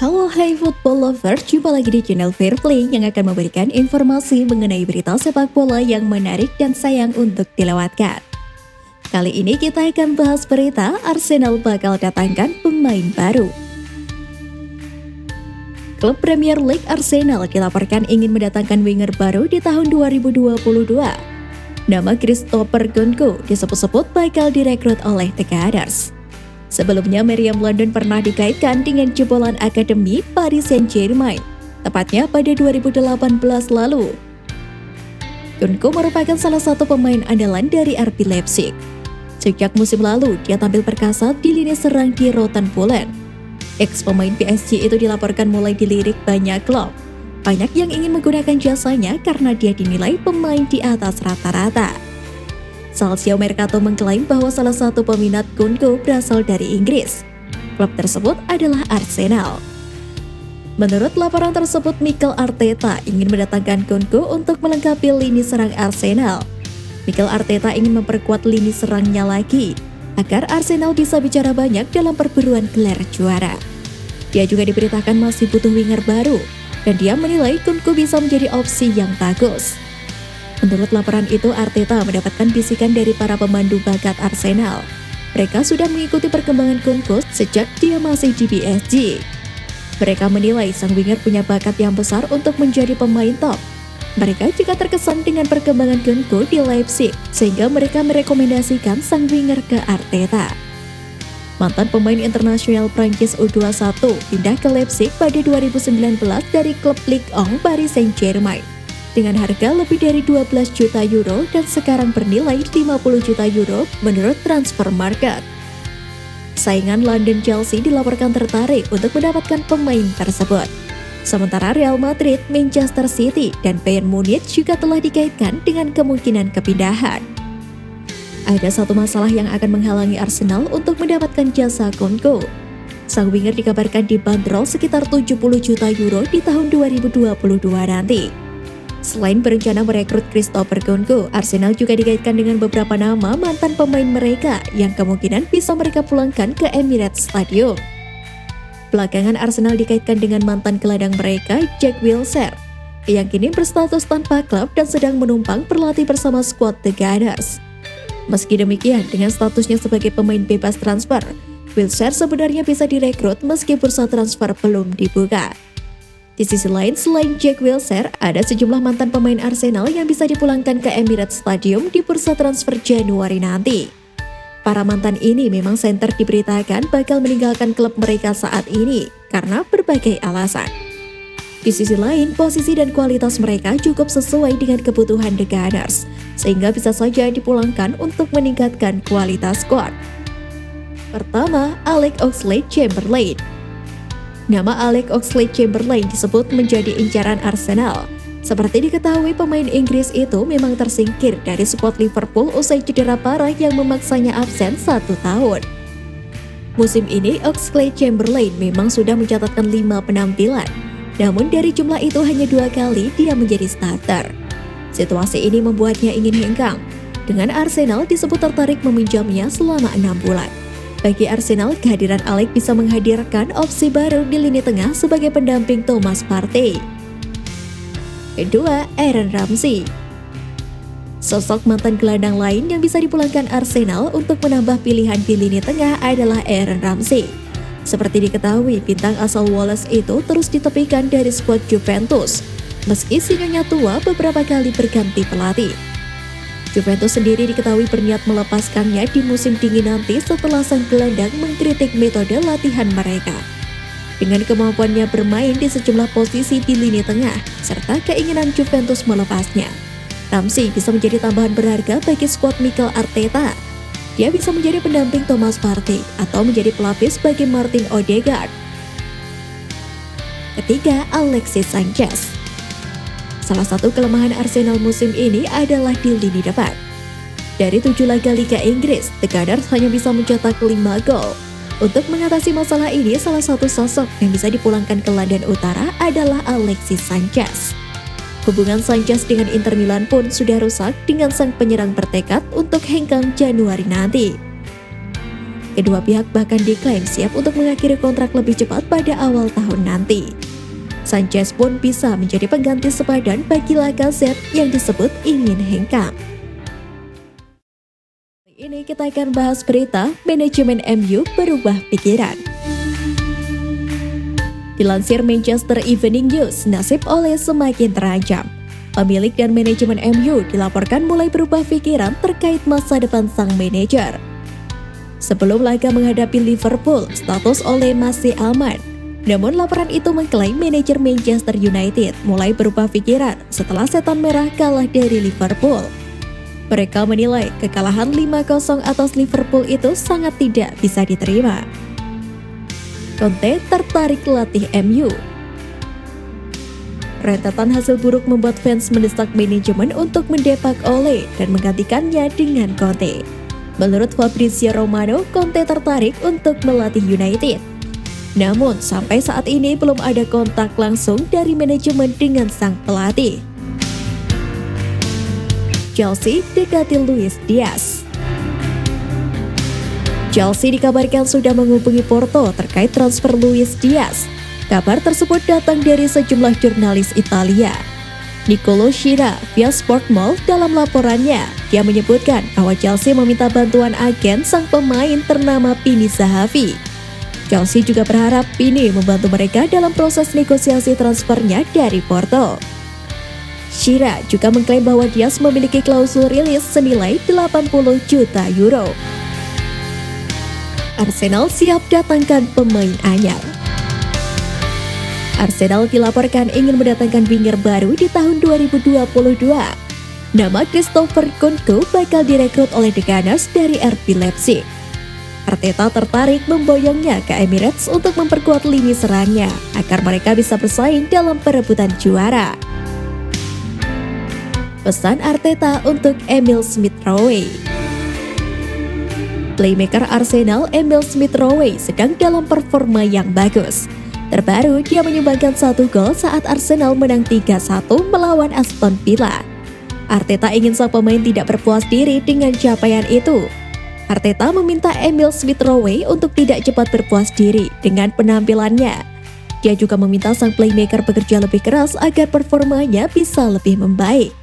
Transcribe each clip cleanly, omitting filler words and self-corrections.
Halo hai football lover, jumpa lagi di channel Fairplay yang akan memberikan informasi mengenai berita sepak bola yang menarik dan sayang untuk dilewatkan. Kali ini kita akan bahas berita Arsenal bakal datangkan pemain baru. Klub Premier League Arsenal dilaporkan ingin mendatangkan winger baru di tahun 2022. Nama Christopher Nkunku disebut-sebut bakal direkrut oleh The Gunners. Sebelumnya, Meriam London pernah dikaitkan dengan jebolan akademi Paris Saint-Germain, tepatnya pada 2018 lalu. Nkunku merupakan salah satu pemain andalan dari RB Leipzig. Sejak musim lalu, dia tampil perkasa di lini serang di Rotten Polen. Ex-pemain PSG itu dilaporkan mulai dilirik banyak klub. Banyak yang ingin menggunakan jasanya karena dia dinilai pemain di atas rata-rata. Calcio Mercato mengklaim bahwa salah satu peminat Nkunku berasal dari Inggris. Klub tersebut adalah Arsenal. Menurut laporan tersebut, Mikel Arteta ingin mendatangkan Nkunku untuk melengkapi lini serang Arsenal. Mikel Arteta ingin memperkuat lini serangnya lagi, agar Arsenal bisa bicara banyak dalam perburuan gelar juara. Dia juga diberitakan masih butuh winger baru, dan dia menilai Nkunku bisa menjadi opsi yang bagus. Menurut laporan itu, Arteta mendapatkan bisikan dari para pemandu bakat Arsenal. Mereka sudah mengikuti perkembangan Nkunku sejak dia masih di PSG. Mereka menilai sang winger punya bakat yang besar untuk menjadi pemain top. Mereka juga terkesan dengan perkembangan Nkunku di Leipzig, sehingga mereka merekomendasikan sang winger ke Arteta. Mantan pemain internasional Prancis U21 pindah ke Leipzig pada 2019 dari klub Ligue 1 Paris Saint-Germain dengan harga lebih dari 12 juta euro dan sekarang bernilai 50 juta euro menurut Transfer Market. Saingan London Chelsea dilaporkan tertarik untuk mendapatkan pemain tersebut. Sementara Real Madrid, Manchester City, dan Bayern Munich juga telah dikaitkan dengan kemungkinan kepindahan. Ada satu masalah yang akan menghalangi Arsenal untuk mendapatkan jasa Nkunku. Sang winger dikabarkan dibanderol sekitar 70 juta euro di tahun 2022 nanti. Selain berencana merekrut Christopher Nkunku, Arsenal juga dikaitkan dengan beberapa nama mantan pemain mereka yang kemungkinan bisa mereka pulangkan ke Emirates Stadium. Belakangan Arsenal dikaitkan dengan mantan gelandang mereka, Jack Wilshere, yang kini berstatus tanpa klub dan sedang menumpang berlatih bersama skuad The Gunners. Meski demikian, dengan statusnya sebagai pemain bebas transfer, Wilshere sebenarnya bisa direkrut meski bursa transfer belum dibuka. Di sisi lain, selain Jack Wilshere, ada sejumlah mantan pemain Arsenal yang bisa dipulangkan ke Emirates Stadium di bursa transfer Januari nanti. Para mantan ini memang center diberitakan bakal meninggalkan klub mereka saat ini karena berbagai alasan. Di sisi lain, posisi dan kualitas mereka cukup sesuai dengan kebutuhan The Gunners, sehingga bisa saja dipulangkan untuk meningkatkan kualitas squad. Pertama, Alex Oxlade-Chamberlain. Nama Alex Oxlade-Chamberlain disebut menjadi incaran Arsenal. Seperti diketahui, pemain Inggris itu memang tersingkir dari skuad Liverpool usai cedera parah yang memaksanya absen 1 tahun. Musim ini, Oxlade-Chamberlain memang sudah mencatatkan 5 penampilan. Namun dari jumlah itu hanya 2 kali dia menjadi starter. Situasi ini membuatnya ingin hengkang. Dengan Arsenal disebut tertarik meminjamnya selama 6 bulan. Bagi Arsenal, kehadiran Alex bisa menghadirkan opsi baru di lini tengah sebagai pendamping Thomas Partey. Kedua, Aaron Ramsey. Sosok mantan gelandang lain yang bisa dipulangkan Arsenal untuk menambah pilihan di lini tengah adalah Aaron Ramsey. Seperti diketahui, bintang asal Wales itu terus ditepikan dari skuad Juventus, meski sinyonya tua beberapa kali berganti pelatih. Juventus sendiri diketahui berniat melepaskannya di musim dingin nanti setelah sang gelandang mengkritik metode latihan mereka. Dengan kemampuannya bermain di sejumlah posisi di lini tengah, serta keinginan Juventus melepasnya, Ramsey bisa menjadi tambahan berharga bagi skuad Mikel Arteta. Dia bisa menjadi pendamping Thomas Partey atau menjadi pelapis bagi Martin Odegaard. Ketiga, Alexis Sanchez. Salah satu kelemahan Arsenal musim ini adalah di lini depan. Dari 7 laga Liga Inggris, The Gunners hanya bisa mencetak 5 gol. Untuk mengatasi masalah ini, salah satu sosok yang bisa dipulangkan ke London Utara adalah Alexis Sanchez. Hubungan Sanchez dengan Inter Milan pun sudah rusak dengan sang penyerang bertekad untuk hengkang Januari nanti. Kedua pihak bahkan diklaim siap untuk mengakhiri kontrak lebih cepat pada awal tahun nanti. Sanchez pun bisa menjadi pengganti sepadan bagi Lacazette yang disebut ingin hengkang. Ini kita akan bahas berita manajemen MU berubah pikiran. Dilansir Manchester Evening News, nasib Ole semakin terancam. Pemilik dan manajemen MU dilaporkan mulai berubah pikiran terkait masa depan sang manajer. Sebelum laga menghadapi Liverpool, status Ole masih aman. Namun laporan itu mengklaim manajer Manchester United mulai berubah pikiran setelah setan merah kalah dari Liverpool. Mereka menilai kekalahan 5-0 atas Liverpool itu sangat tidak bisa diterima. Conte tertarik latih MU. Rentetan hasil buruk membuat fans mendesak manajemen untuk mendepak Ole dan menggantikannya dengan Conte. Menurut Fabrizio Romano, Conte tertarik untuk melatih United. Namun, sampai saat ini belum ada kontak langsung dari manajemen dengan sang pelatih. Chelsea dekati Luis Diaz. Chelsea dikabarkan sudah menghubungi Porto terkait transfer Luis Diaz. Kabar tersebut datang dari sejumlah jurnalis Italia. Nicolo Schira via Sportmall dalam laporannya, dia menyebutkan bahwa Chelsea meminta bantuan agen sang pemain ternama Pini Zahavi. Chelsea juga berharap Pini membantu mereka dalam proses negosiasi transfernya dari Porto. Schira juga mengklaim bahwa Diaz memiliki klausul rilis senilai 80 juta euro. Arsenal siap datangkan pemain anyar. Arsenal dilaporkan ingin mendatangkan winger baru di tahun 2022. Nama Christopher Nkunku bakal direkrut oleh The Gunners dari RB Leipzig. Arteta tertarik memboyongnya ke Emirates untuk memperkuat lini serangnya agar mereka bisa bersaing dalam perebutan juara. Pesan Arteta untuk Emil Smith-Rowe. Playmaker Arsenal Emil Smith-Rowe sedang dalam performa yang bagus. Terbaru, dia menyumbangkan 1 gol saat Arsenal menang 3-1 melawan Aston Villa. Arteta ingin sang pemain tidak berpuas diri dengan capaian itu. Arteta meminta Emil Smith-Rowe untuk tidak cepat berpuas diri dengan penampilannya. Dia juga meminta sang playmaker bekerja lebih keras agar performanya bisa lebih membaik.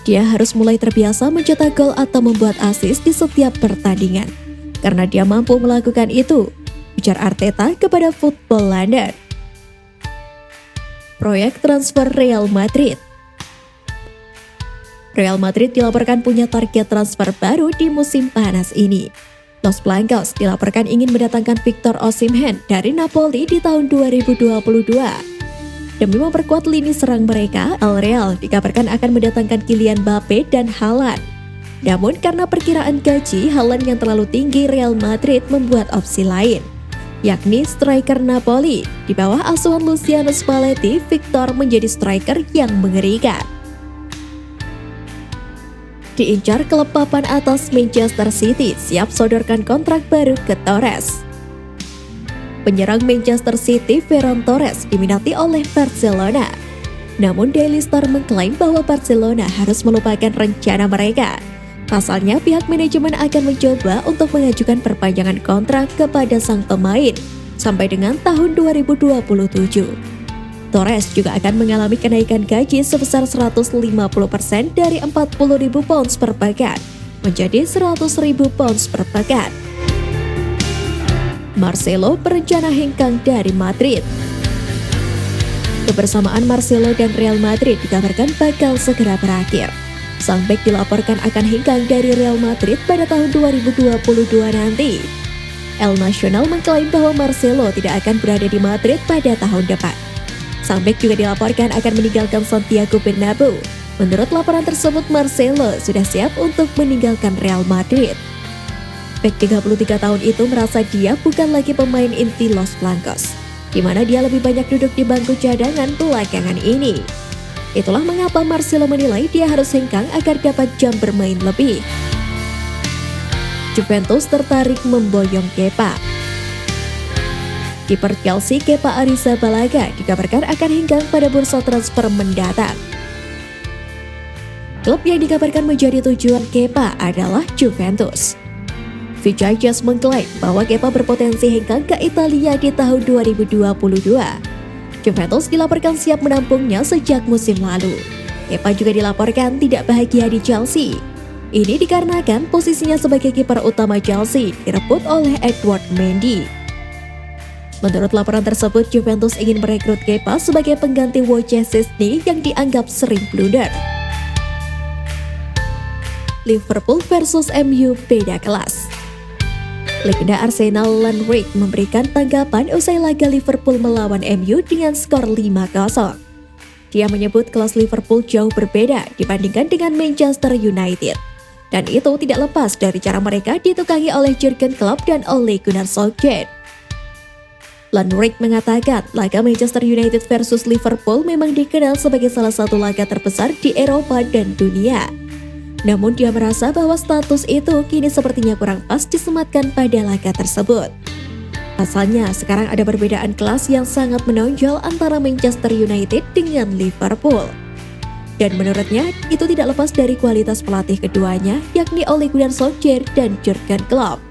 Dia harus mulai terbiasa mencetak gol atau membuat assist di setiap pertandingan, karena dia mampu melakukan itu, ujar Arteta kepada Football London. Proyek transfer Real Madrid. Real Madrid dilaporkan punya target transfer baru di musim panas ini. Los Blancos dilaporkan ingin mendatangkan Victor Osimhen dari Napoli di tahun 2022. Demi memperkuat lini serang mereka, Al Real dikabarkan akan mendatangkan Kylian Mbappe dan Haaland. Namun karena perkiraan gaji Haaland yang terlalu tinggi, Real Madrid membuat opsi lain, yakni striker Napoli. Di bawah asuhan Luciano Spalletti, Victor menjadi striker yang mengerikan. Diincar klub papan atas Manchester City siap sodorkan kontrak baru ke Torres. Penyerang Manchester City Ferran Torres diminati oleh Barcelona. Namun Daily Star mengklaim bahwa Barcelona harus melupakan rencana mereka. Pasalnya pihak manajemen akan mencoba untuk mengajukan perpanjangan kontrak kepada sang pemain sampai dengan tahun 2027. Torres juga akan mengalami kenaikan gaji sebesar 150% dari 40.000 pounds per pekan menjadi 100.000 pounds per pekan. Marcelo berencana hengkang dari Madrid. Kebersamaan Marcelo dan Real Madrid dikabarkan bakal segera berakhir. Sang bek dilaporkan akan hengkang dari Real Madrid pada tahun 2022 nanti. El Nacional mengklaim bahwa Marcelo tidak akan berada di Madrid pada tahun depan. Sang bek juga dilaporkan akan meninggalkan Santiago Bernabeu. Menurut laporan tersebut, Marcelo sudah siap untuk meninggalkan Real Madrid. Bek 33 tahun itu merasa dia bukan lagi pemain inti Los Blancos, di mana dia lebih banyak duduk di bangku cadangan belakangan ini. Itulah mengapa Marcelo menilai dia harus hengkang agar dapat jam bermain lebih. Juventus tertarik memboyong Kepa. Kiper Chelsea Kepa Arrizabalaga dikabarkan akan hengkang pada bursa transfer mendatang. Klub yang dikabarkan menjadi tujuan Kepa adalah Juventus. Vijajas mengklaim bahwa Kepa berpotensi hengkang ke Italia di tahun 2022. Juventus dilaporkan siap menampungnya sejak musim lalu. Kepa juga dilaporkan tidak bahagia di Chelsea. Ini dikarenakan posisinya sebagai kiper utama Chelsea direbut oleh Edward Mendy. Menurut laporan tersebut, Juventus ingin merekrut Kepa sebagai pengganti Wojciech Szczesny yang dianggap sering blunder. Liverpool versus MU beda kelas. Legenda Arsenal Ian Wright memberikan tanggapan usai laga Liverpool melawan MU dengan skor 5-0. Dia menyebut kelas Liverpool jauh berbeda dibandingkan dengan Manchester United. Dan itu tidak lepas dari cara mereka ditukangi oleh Jurgen Klopp dan Ole Gunnar Solskjaer. Ian Wright mengatakan laga Manchester United versus Liverpool memang dikenal sebagai salah satu laga terbesar di Eropa dan dunia. Namun dia merasa bahwa status itu kini sepertinya kurang pas disematkan pada laga tersebut. Pasalnya sekarang ada perbedaan kelas yang sangat menonjol antara Manchester United dengan Liverpool. Dan menurutnya itu tidak lepas dari kualitas pelatih keduanya yakni Ole Gunnar Solskjaer dan Jurgen Klopp.